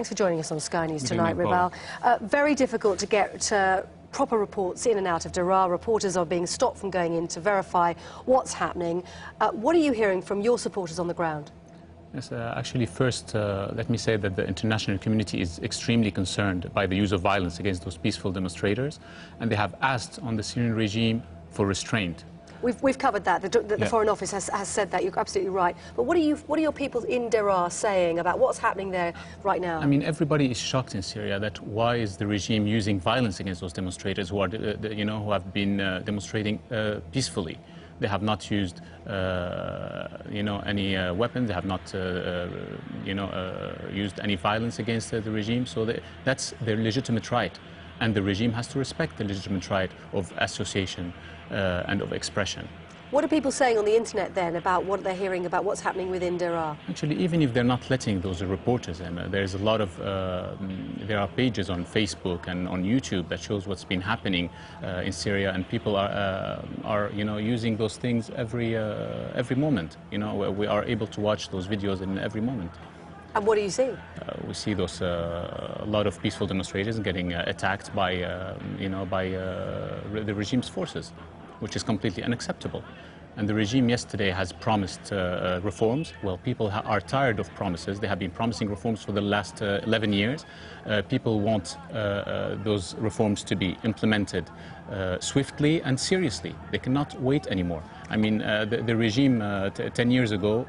Thanks for joining us on Sky News tonight, Ribal. Very difficult to get proper reports in and out of Daraa. Reporters are being stopped from going in to verify what's happening. What are you hearing from your supporters on the ground? Yes, actually, first, let me say that the international community is extremely concerned by the use of violence against those peaceful demonstrators, and they have asked on the Syrian regime for restraint. We've covered that. The Foreign Office has said that. You're absolutely right. But what are your people in Daraa saying about what's happening there right now? I mean, everybody is shocked in Syria that why is the regime using violence against those demonstrators who are, who have been demonstrating peacefully. They have not used, any weapons. They have not, used any violence against the regime. So that's their legitimate right. And the regime has to respect the legitimate right of association and of expression. What are people saying on the internet then about what they're hearing about what's happening within Daraa? Actually, even if they're not letting those reporters in, there's a lot of, there are pages on Facebook and on YouTube that shows what's been happening in Syria, and people are using those things every moment. We are able to watch those videos in every moment. And what do you see? We see those a lot of peaceful demonstrators getting attacked by the regime's forces, which is completely unacceptable. And the regime yesterday has promised reforms. Well, people are tired of promises. They have been promising reforms for the last 11 years. People want those reforms to be implemented swiftly and seriously. They cannot wait anymore. I mean, the regime 10 years ago,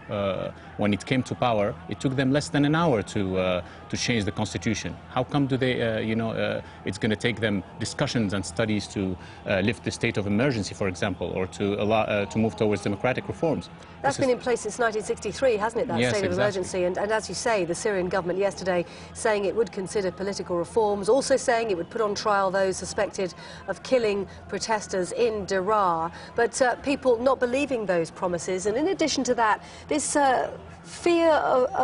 when it came to power, it took them less than an hour to change the constitution. How come do they, it's going to take them discussions and studies to lift the state of emergency, for example, or to allow to move towards democratic reforms? That's been in place since 1963, hasn't it, that yes, state of emergency? And as you say, the Syrian government yesterday saying it would consider political reforms, also saying it would put on trial those suspected of killing protesters in Daraa. But people not believing those promises. And in addition to that, this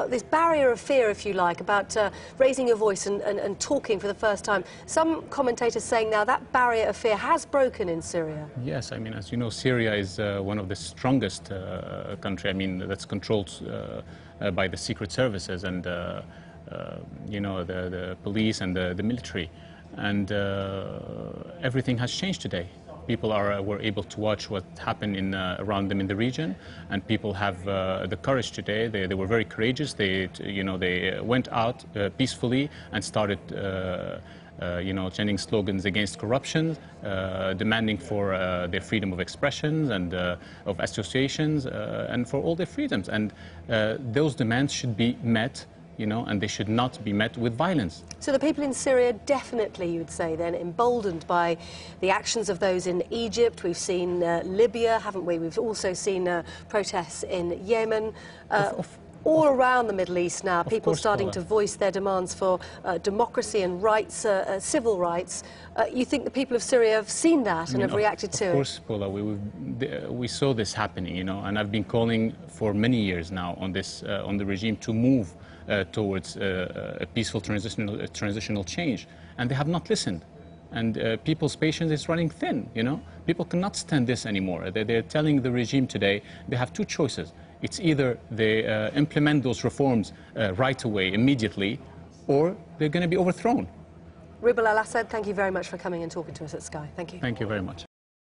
this barrier of fear, if you like, about raising your voice and talking for the first time. Some commentators saying now that barrier of fear has broken in Syria. Yes, I mean, as you know, Syria is one of the strongest country. I mean, that's controlled by the secret services and the police and the military, and everything has changed today. People were able to watch what happened around them in the region, and people have the courage today. They were very courageous. They went out peacefully and started chanting slogans against corruption, demanding for their freedom of expression and of associations, and for all their freedoms. And those demands should be met, and they should not be met with violence. So the people in Syria definitely, you'd say then, emboldened by the actions of those in Egypt. We've seen Libya, haven't we? We've also seen protests in Yemen. All around the Middle East now, people starting to voice their demands for democracy and rights, civil rights. You think the people of Syria have seen that and have reacted to it? Of course, Paula, we saw this happening, and I've been calling for many years now on the regime to move towards a peaceful transitional change, and they have not listened. And people's patience is running thin, People cannot stand this anymore. They're telling the regime today they have two choices. It's either they implement those reforms right away, immediately, or they're going to be overthrown. Ribal al-Assad, thank you very much for coming and talking to us at Sky. Thank you. Thank you very much.